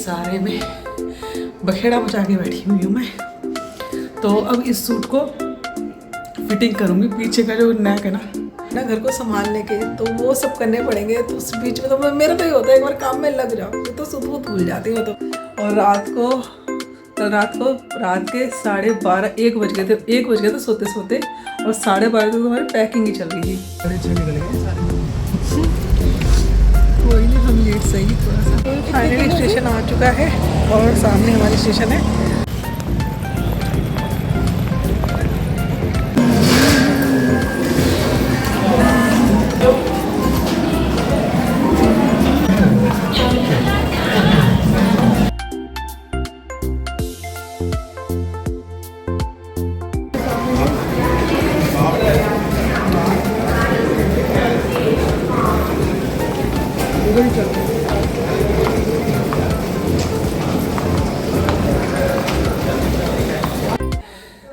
सारे में बखेड़ा मचा के बैठी हुई हूँ मैं। तो अब इस सूट को फिटिंग करूँगी। पीछे का जो नेक है ना घर को संभालने के, तो वो सब करने पड़ेंगे। तो उस बीच में तो मेरा तो ये होता है एक बार काम में लग जाओ तो सुध भूल जाती हूँ। तो और रात के 12:30 1 बज गए थे। 1 बज गए थे सोते सोते, और 12:30 तक हमारी पैकिंग ही चल रही थी। बड़े अच्छे निकल गए सारे। कोई नहीं, हम लेट सही थोड़ा सा। तो फाइनली स्टेशन आ चुका है और सामने हमारी स्टेशन है।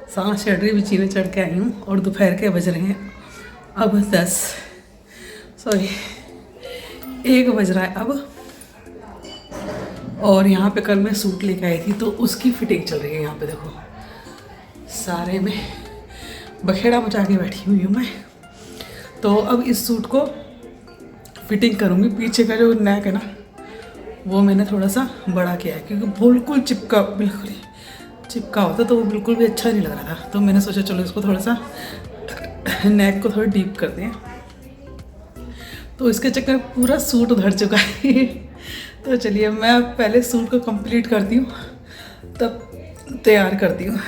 सांस चढ़ रही, बिछीने चढ़ के आई हूँ और दोपहर के बज रहे हैं अब 1 बज रहा है अब। और यहाँ पे कल मैं सूट लेके आई थी तो उसकी फिटिंग चल रही है। यहाँ पे देखो सारे में बखेड़ा मचा के बैठी हुई हूँ मैं। तो अब इस सूट को फिटिंग करूँगी। पीछे का जो नेक है ना वो मैंने थोड़ा सा बड़ा किया है, क्योंकि बिल्कुल चिपका होता तो वो बिल्कुल भी अच्छा नहीं लग रहा था। तो मैंने सोचा चलो इसको थोड़ा सा नेक को थोड़ा डीप कर दें। तो इसके चक्कर पूरा सूट उधर चुका है। तो चलिए मैं पहले सूट को कंप्लीट करती हूँ, तब तैयार करती हूँ।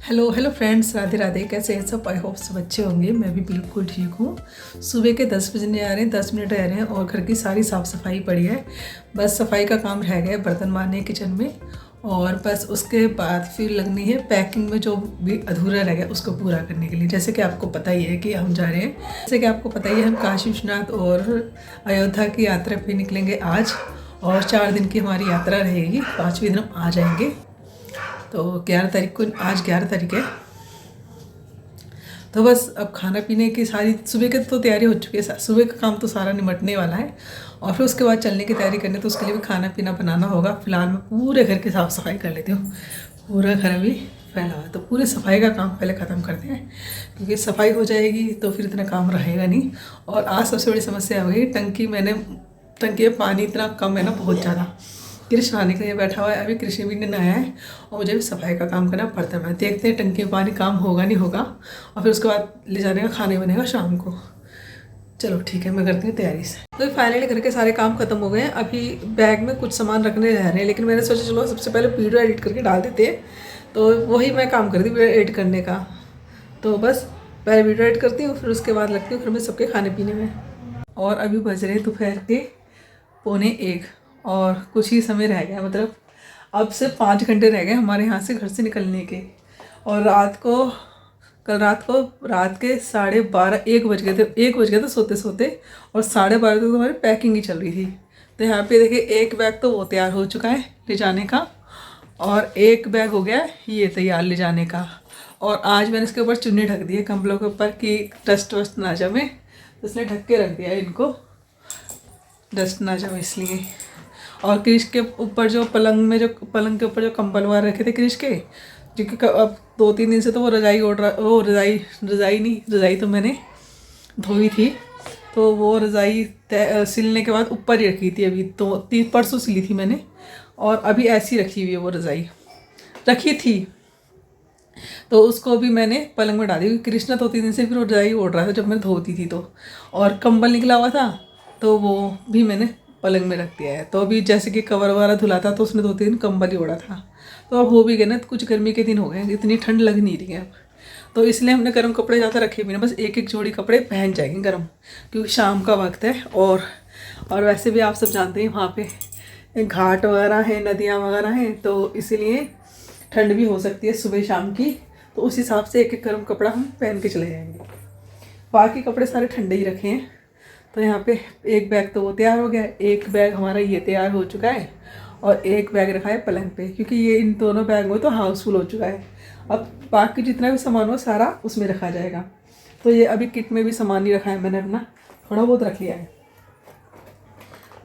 Hello friends, Radhe Radhe. कैसे हैं सब? आई होप सब अच्छे होंगे। मैं भी बिल्कुल ठीक हूँ। सुबह के 10 बजने आ रहे हैं, 10 मिनट रह रहे हैं और घर की सारी साफ़ सफाई पड़ी है। बस सफाई का काम रह गया है, बर्तन मारने किचन में, और बस उसके बाद फिर लगनी है पैकिंग में जो भी अधूरा रह गया उसको पूरा करने के लिए। जैसे कि आपको पता ही है कि हम जा रहे हैं, हम काशी विश्वनाथ और अयोध्या की यात्रा पर निकलेंगे आज, और 4 दिन की हमारी यात्रा रहेगी। 5वें दिन हम आ जाएंगे। तो 11 तारीख को, आज 11 तारीख है। तो बस अब खाना पीने की सारी सुबह की तो तैयारी हो चुकी है। सुबह का काम तो सारा निमटने वाला है, और फिर उसके बाद चलने की तैयारी करनी, तो उसके लिए भी खाना पीना बनाना होगा। फिलहाल मैं पूरे घर की साफ़ सफाई कर लेती हूँ। पूरा घर अभी फैला हुआ है, तो पूरी सफाई का काम पहले ख़त्म करते हैं, क्योंकि सफाई हो जाएगी तो फिर इतना काम रहेगा नहीं। और आज सबसे बड़ी समस्या हो गई, टंकी में पानी इतना कम है ना, बहुत ज़्यादा। कृष्ण आने के लिए बैठा हुआ है, अभी कृष्ण भी नहीं नहाया है, और मुझे भी सफाई का काम करना पड़ता है। मैं देखते हैं टंकी में पानी काम होगा नहीं होगा, और फिर उसके बाद ले जाने का खाने बनेगा शाम को। चलो ठीक है, मैं करती हूँ तैयारी से। तो फाइनली घर के सारे काम खत्म हो गए हैं। अभी बैग में कुछ सामान रखने रह रहे हैं, लेकिन मैंने सोचा चलो सबसे पहले वीडियो एडिट करके डाल देते हैं। तो वही मैं काम करती हूँ, एडिट करने का। तो बस पहले वीडियो एडिट करती हूँ, फिर उसके बाद लगती हूँ घर में सबके खाने पीने में। और अभी बज रहे दोपहर के 12:45 और कुछ ही समय रह गया, मतलब अब से 5 घंटे रह गए हमारे यहाँ से घर से निकलने के। और कल रात के 12:30 1 बज गए थे। 1 बज गए थे सोते सोते, और 12:30 तक हमारी पैकिंग ही चल रही थी। तो यहाँ पे देखिए एक बैग तो वो तैयार हो चुका है ले जाने का, और एक बैग हो गया ये तैयार ले जाने का। और आज मैंने इसके ऊपर चुन्नी ढक दी है कंबलों के ऊपर कि डस्ट वस्ट ना जमे, तो इसलिए ढक के रख दिया है इनको, डस्ट ना जमे इसलिए। और क्रिश के ऊपर जो पलंग के ऊपर जो कंबल वगैरह रखे थे क्रिश के, क्योंकि अब 2-3 दिन से तो वो रज़ाई तो मैंने धोई थी, तो वो रज़ाई सिलने के बाद ऊपर ही रखी थी। अभी तो 3 परसों सिली थी मैंने, और अभी ऐसी रखी हुई है। वो रज़ाई रखी थी तो उसको भी मैंने पलंग में डाली। कृष्णा 2-3 दिन से फिर वो रज़ाई ओढ़ रहा था जब मैं धोती थी तो, और कंबल निकला हुआ था तो वो भी मैंने पलंग में रख दिया है। तो अभी जैसे कि कवर वगैरह धुला था तो उसने 2-3 दिन कंबल ही ओढ़ा था। तो अब हो भी गए ना, कुछ गर्मी के दिन हो गए, इतनी ठंड लग नहीं रही है अब, तो इसलिए हमने गर्म कपड़े ज़्यादा रखे भी नहीं। बस एक जोड़ी कपड़े पहन जाएंगे गर्म, क्योंकि शाम का वक्त है। और वैसे भी आप सब जानते हैं वहाँ पे घाट वगैरह हैं, नदियाँ वगैरह हैं, तो इसीलिए ठंड भी हो सकती है सुबह शाम की। तो उस हिसाब से एक गर्म कपड़ा हम पहन के चले जाएंगे। बाकी कपड़े सारे ठंडे ही रखे हैं। तो यहाँ पे एक बैग तो वो तैयार हो गया है, एक बैग हमारा ये तैयार हो चुका है, और एक बैग रखा है पलंग पे, क्योंकि ये इन दोनों बैग में तो हाउसफुल हो चुका है। अब बाकी जितना भी सामान हो सारा उसमें रखा जाएगा। तो ये अभी किट में भी सामान नहीं रखा है मैंने अपना, थोड़ा बहुत रख लिया है,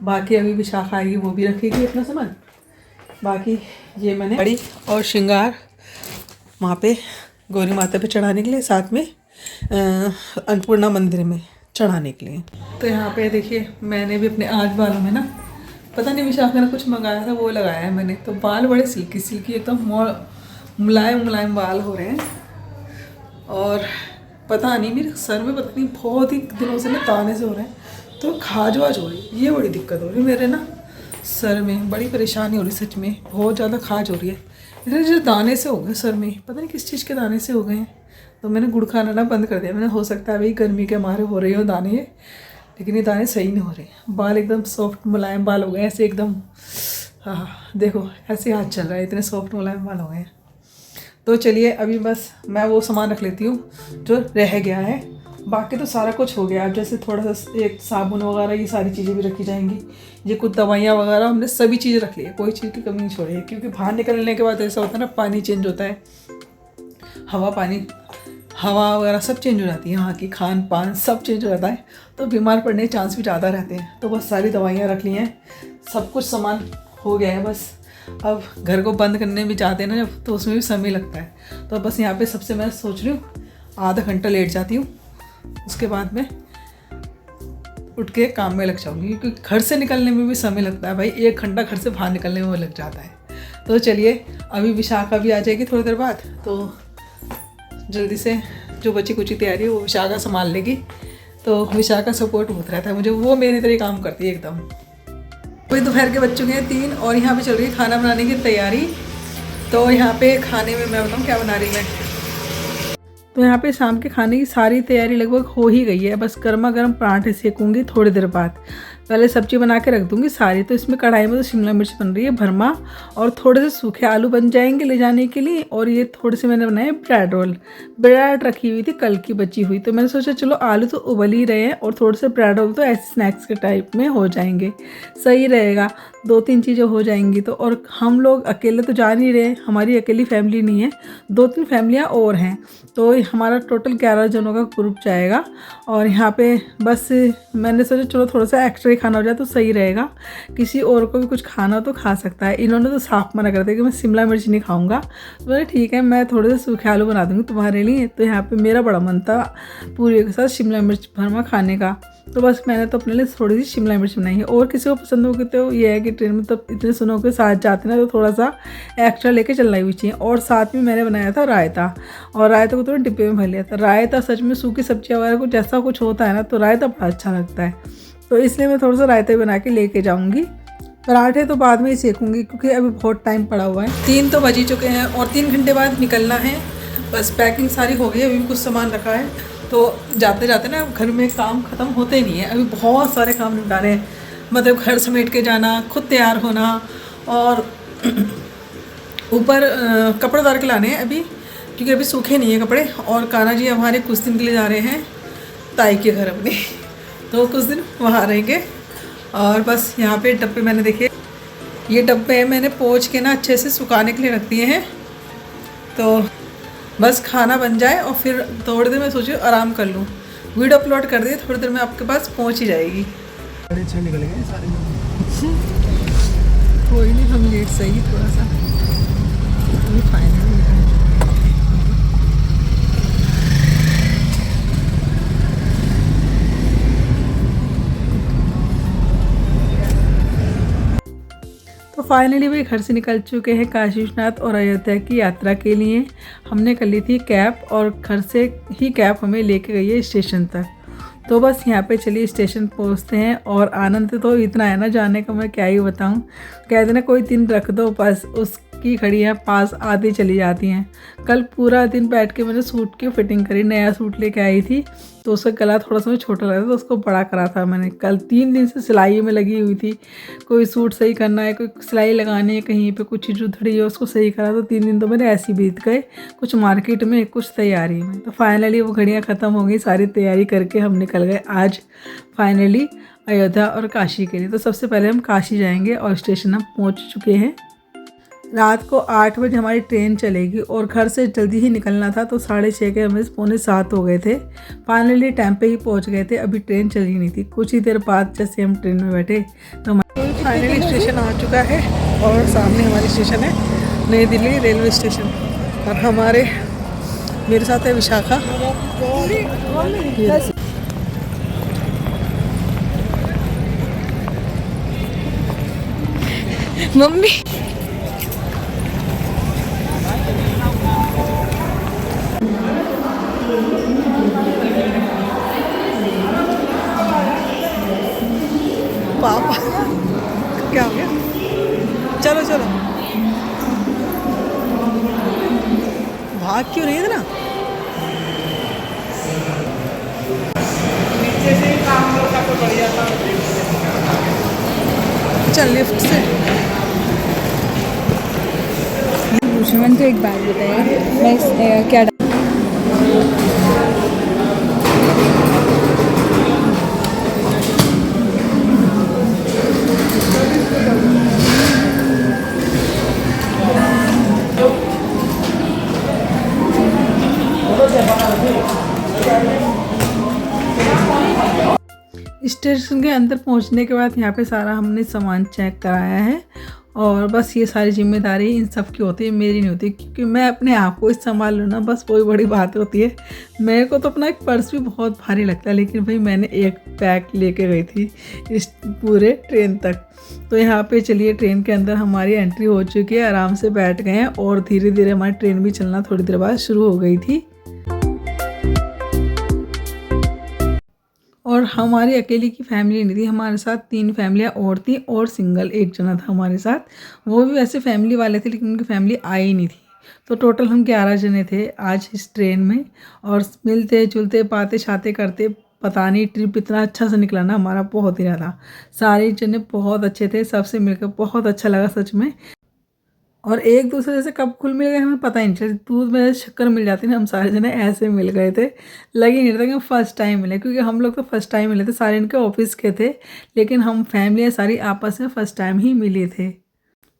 बाकी अभी विशाखा आएगी वो भी रखेगी अपना सामान। बाकी ये मैंने बड़ी और श्रृंगार वहाँ पे गौरी माता पे चढ़ाने के लिए, साथ में अन्नपूर्णा मंदिर में चढ़ाने के लिए। तो यहाँ पे देखिए मैंने भी अपने आज बालों में ना, पता नहीं विशाखा ने कुछ मंगाया था वो लगाया है मैंने, तो बाल बड़े सिल्की सिल्की एकदम मुलायम मुलायम बाल हो रहे हैं। और पता नहीं मेरे सर में पता नहीं बहुत ही दिनों से ना दाने से हो रहे हैं, तो खाज वाज हो रही है, ये बड़ी दिक्कत हो रही है मेरे ना सर में, बड़ी परेशानी हो रही सच में, बहुत ज़्यादा खाज हो रही है। इतने जो दाने से हो गए सर में, पता नहीं किस चीज़ के दाने से हो गए हैं। तो मैंने गुड़ खाना ना बंद कर दिया मैंने, हो सकता है अभी गर्मी के मारे हो रही हो दाने ये, लेकिन ये दाने सही नहीं हो रहे। बाल एकदम सॉफ्ट मुलायम बाल हो गए ऐसे एकदम, हाँ देखो ऐसे हाथ चल रहा है, इतने सॉफ्ट मुलायम बाल हो गए हैं। तो चलिए अभी बस मैं वो सामान रख लेती हूँ जो रह गया है, बाकी तो सारा कुछ हो गया। अब जैसे थोड़ा सा एक साबुन वगैरह ये सारी चीज़ें भी रखी जाएंगी, ये कुछ दवाइयाँ वगैरह हमने सभी चीज़ें रख ली है, कोई चीज़ की कमी नहीं छोड़ी है। क्योंकि बाहर निकलने के बाद ऐसा होता है ना, पानी चेंज होता है, हवा वगैरह सब चेंज हो जाती है, यहाँ की खान पान सब चेंज हो जाता है, तो बीमार पड़ने के चांस भी ज़्यादा रहते हैं। तो बस सारी दवाइयाँ रख ली हैं, सब कुछ सामान हो गया है। बस अब घर को बंद करने भी चाहते हैं ना जब, तो उसमें भी समय लगता है। तो बस यहाँ पे सबसे मैं सोच रही हूँ आधा घंटा लेट जाती हूँ, उसके बाद में उठ के काम में लग जाऊँगी, क्योंकि घर से निकलने में भी समय लगता है भाई, 1 घंटा घर से बाहर निकलने में लग जाता है। तो चलिए अभी विशाखा भी आ जाएगी थोड़ी देर बाद, तो जल्दी से जो बची कुची तैयारी है वो विशाखा संभाल लेगी। तो विशाखा सपोर्ट होता रहता है मुझे, वो मेरी तरह काम करती है एकदम। कोई दोपहर के बज चुके हैं 3 और यहाँ पे चल रही है खाना बनाने की तैयारी। तो यहाँ पे खाने में मैं बताऊँ क्या बना रही मैं, तो यहाँ पे शाम के खाने की सारी तैयारी लगभग हो ही गई है। बस गर्मा गर्म पराठे सेकूँगी थोड़ी देर बाद, पहले सब्जी बना के रख दूँगी सारी। तो इसमें कढ़ाई में तो शिमला मिर्च बन रही है भरमा, और थोड़े से सूखे आलू बन जाएंगे ले जाने के लिए। और ये थोड़े से मैंने बनाए ब्रेड रोल, ब्रेड रखी हुई थी कल की बची हुई, तो मैंने सोचा चलो आलू तो उबल ही रहे हैं और थोड़े से ब्रेड रोल तो ऐसे स्नैक्स के टाइप में हो जाएंगे, सही रहेगा, 2-3 चीज़ें हो जाएंगी। तो और हम लोग अकेले तो जा नहीं रहे, हमारी अकेली फैमिली नहीं है, 2-3 फैमिलियाँ और हैं, तो हमारा टोटल 11 जनों का ग्रुप जाएगा। और यहाँ पे बस मैंने सोचा चलो थोड़ा सा एक्स्ट्रा ही खाना हो जाए तो सही रहेगा, किसी और को भी कुछ खाना तो खा सकता है। इन्होंने तो साफ मना कर दिया कि मैं शिमला मिर्च नहीं खाऊंगा, तो बोले ठीक है मैं थोड़े से सूखे आलू बना दूँगी तुम्हारे लिए। तो यहाँ पे मेरा बड़ा मन था पूरी के साथ शिमला मिर्च भरमा खाने का, तो बस मैंने तो अपने लिए थोड़ी सी शिमला मिर्च बनाई है। और किसी को पसंद होगी तो ये है कि ट्रेन में तो इतने सुनों के साथ जाते ना, तो थोड़ा सा एक्स्ट्रा लेके चलना भी चाहिए। और साथ में मैंने बनाया था रायता, और रायता को तो डिब्बे में भर लिया था। रायता सच में सूखी सब्जियाँ वगैरह कुछ ऐसा कुछ होता है ना, तो रायता बड़ा अच्छा लगता है, तो इसलिए मैं थोड़ा सा रायता बना के लेके जाऊँगी। पराठे तो बाद में ही सेकूँगी क्योंकि अभी बहुत टाइम पड़ा हुआ है, 3 तो बज ही चुके हैं और 3 घंटे बाद निकलना है। बस पैकिंग सारी हो गई है, अभी भी कुछ सामान रखा है, तो जाते जाते ना घर में काम ख़त्म होते नहीं है, अभी बहुत सारे काम निपटाने हैं। मतलब घर समेट के जाना, खुद तैयार होना, और ऊपर कपड़े उतार के लाने हैं अभी, क्योंकि अभी सूखे नहीं है कपड़े। और कान्हा जी हमारे कुछ दिन के लिए जा रहे हैं ताई के घर अपने, तो कुछ दिन वहाँ रहेंगे। और बस यहाँ पे डब्बे मैंने देखे, ये डब्बे मैंने पोंछ के ना अच्छे से सुखाने के लिए रख दिए हैं। तो बस खाना बन जाए और फिर थोड़ी देर में सोचिए आराम कर लूँ, वीडियो अपलोड कर दिए, थोड़ी देर में आपके पास पहुँच ही जाएगी। निकल गए सारे, कोई नहीं, हम लेट सही थोड़ा सा, फाइनल। तो फाइनली भाई घर से निकल चुके हैं काशी विश्वनाथ और अयोध्या की यात्रा के लिए। हमने कर ली थी कैब, और घर से ही कैब हमें लेके गई है स्टेशन तक। तो बस यहाँ पे चलिए स्टेशन पहुँचते हैं। और आनंद तो इतना है ना जाने का, मैं क्या ही बताऊँ। कहते ना कोई दिन रख दो बस उसकी घड़ियाँ पास आती चली जाती हैं। कल पूरा दिन बैठ के मैंने सूट की फिटिंग करी, नया सूट लेके आई थी, तो उसका गला थोड़ा सा छोटा लगा था, तो उसको बड़ा करा था मैंने। कल 3 दिन से सिलाई में लगी हुई थी, कोई सूट सही करना है, कोई सिलाई लगानी है, कहीं पे कुछ चीज़ उधड़ी है उसको सही करा। तो 3 दिन तो मेरे ऐसे ही बीत गए, कुछ मार्केट में कुछ तैयारी में। तो फाइनली वो घड़ियाँ ख़त्म हो गई, सारी तैयारी करके हम निकल गए आज फाइनली अयोध्या और काशी के लिए। तो सबसे पहले हम काशी जाएंगे और स्टेशन हम पहुँच चुके हैं। रात को 8 बजे हमारी ट्रेन चलेगी और घर से जल्दी ही निकलना था, तो 6:30 के हमें 6:45 हो गए थे। फाइनली टाइम पे ही पहुंच गए थे। अभी ट्रेन चल ही नहीं थी। कुछ ही देर बाद जैसे हम ट्रेन में बैठे तो हमारा फाइनली स्टेशन आ चुका है और सामने हमारी स्टेशन है नई दिल्ली रेलवे स्टेशन। और मेरे साथ है विशाखा। मम्मी पापा क्या हो गया? चलो चलो, भाग क्यों रही है ना? नीचे से ही काम करता तो बढ़िया था। चल लिफ्ट से। भूषण तो एक बात बताइए, मैं क्या स्टेशन के अंदर पहुंचने के बाद यहाँ पे सारा हमने सामान चेक कराया है और बस ये सारी जिम्मेदारी इन सब की होती है, मेरी नहीं होती, क्योंकि मैं अपने आप को संभाल लूँ ना, बस वही बड़ी बात होती है। मेरे को तो अपना एक पर्स भी बहुत भारी लगता है, लेकिन भाई मैंने एक बैग लेके गई थी इस पूरे ट्रेन तक। तो यहाँ पे चलिए ट्रेन के अंदर हमारी एंट्री हो चुकी है, आराम से बैठ गए हैं और धीरे धीरे हमारी ट्रेन भी चलना थोड़ी देर बाद शुरू हो गई थी। और हमारी अकेली की फैमिली नहीं थी, हमारे साथ 3 फैमिलियाँ और थी और सिंगल एक जना था हमारे साथ। वो भी वैसे फैमिली वाले थे, लेकिन उनकी फैमिली आई नहीं थी। तो टोटल हम 11 जने थे आज इस ट्रेन में। और मिलते जुलते बातें शातें करते, पता नहीं ट्रिप इतना अच्छा से निकला ना हमारा, बहुत ही ज़्यादा। सारे जने बहुत अच्छे थे, सबसे मिलकर बहुत अच्छा लगा सच में। और एक दूसरे से कब खुल मिल गए हमें पता ही नहीं चला। दूध में शक्कर मिल जाती ना, हम सारे जने ऐसे मिल गए थे। लग ही नहीं रहा था कि हम फर्स्ट टाइम मिले, क्योंकि हम लोग तो फर्स्ट टाइम मिले थे, सारे इनके ऑफिस के थे, लेकिन हम फैमिली सारी आपस में फर्स्ट टाइम ही मिले थे।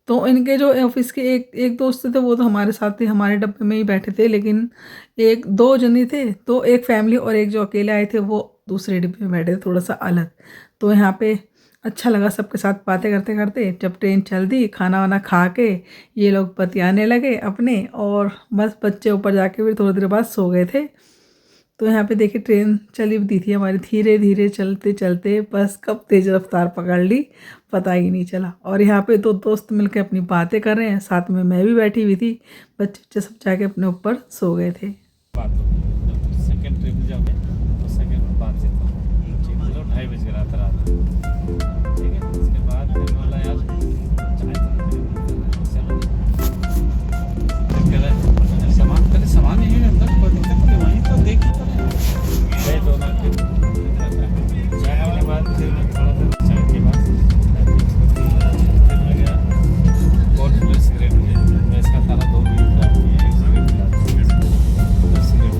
तो इनके जो ऑफिस के एक दोस्त थे वो तो हमारे साथ थे, हमारे डब्बे में ही बैठे थे, लेकिन 1-2 जने थे, तो एक फैमिली और एक जो अकेले आए थे वो दूसरे डिब्बे में बैठे थे, थोड़ा सा अलग। तो यहाँ पे अच्छा लगा सबके साथ बातें करते करते। जब ट्रेन चल दी, खाना वाना खा के ये लोग बतियाने लगे अपने, और बस बच्चे ऊपर जाके फिर थोड़ी देर बाद सो गए थे। तो यहाँ पे देखिए ट्रेन चली दी थी हमारी, धीरे धीरे चलते चलते बस कब तेज़ रफ्तार पकड़ ली पता ही नहीं चला। और यहाँ पे 2 दोस्त मिलकर अपनी बातें कर रहे हैं, साथ में मैं भी बैठी हुई थी। बच्चे सब जाके अपने ऊपर सो गए थे। सेकंड ट्रिप में जाओगे तो सेकंड बात से तो 2:30 बज गया था रात, ठीक है। उसके बाद फिर बोला यार चाय तो सामान यहीं अंदर कोई दिक्कत नहीं, वहीं तो देख गए दोनों चाय के बाद फिर मैं थोड़ा सा चाय के बाद फिर मैं गया गोल्ड प्लस सिगरेट में, मैं इसका तारा 2 मिनट का एक सिगरेट मिला, सिगरेट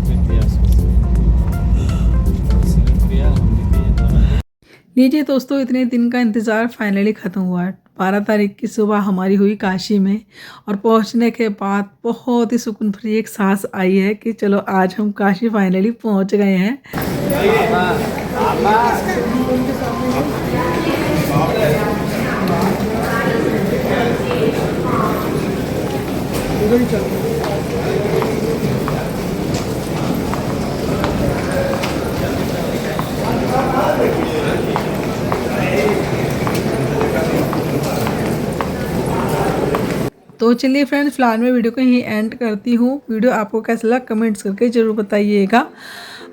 फिर दिया उसको, सिगरेट पिया, हम भी पिए दोनों। लीजिए दोस्तों, इतने दिन का इंतज़ार फाइनली ख़त्म हुआ। 12 तारीख की सुबह हमारी हुई काशी में, और पहुंचने के बाद बहुत ही सुकून भरी एक सांस आई है कि चलो आज हम काशी फाइनली पहुंच गए हैं। तो चलिए फ्रेंड्स, फिलहाल मैं वीडियो को यहीं एंड करती हूँ। वीडियो आपको कैसा लगा कमेंट्स करके ज़रूर बताइएगा।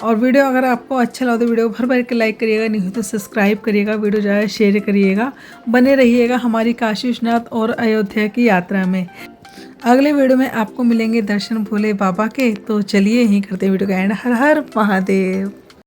और वीडियो अगर आपको अच्छा लगा तो वीडियो को भर भर के लाइक करिएगा, नहीं तो सब्सक्राइब करिएगा, वीडियो ज़्यादा शेयर करिएगा। बने रहिएगा हमारी काशी विश्वनाथ और अयोध्या की यात्रा में। अगले वीडियो में आपको मिलेंगे दर्शन भोले बाबा के। तो चलिए यहीं करते वीडियो का एंड। हर हर महादेव।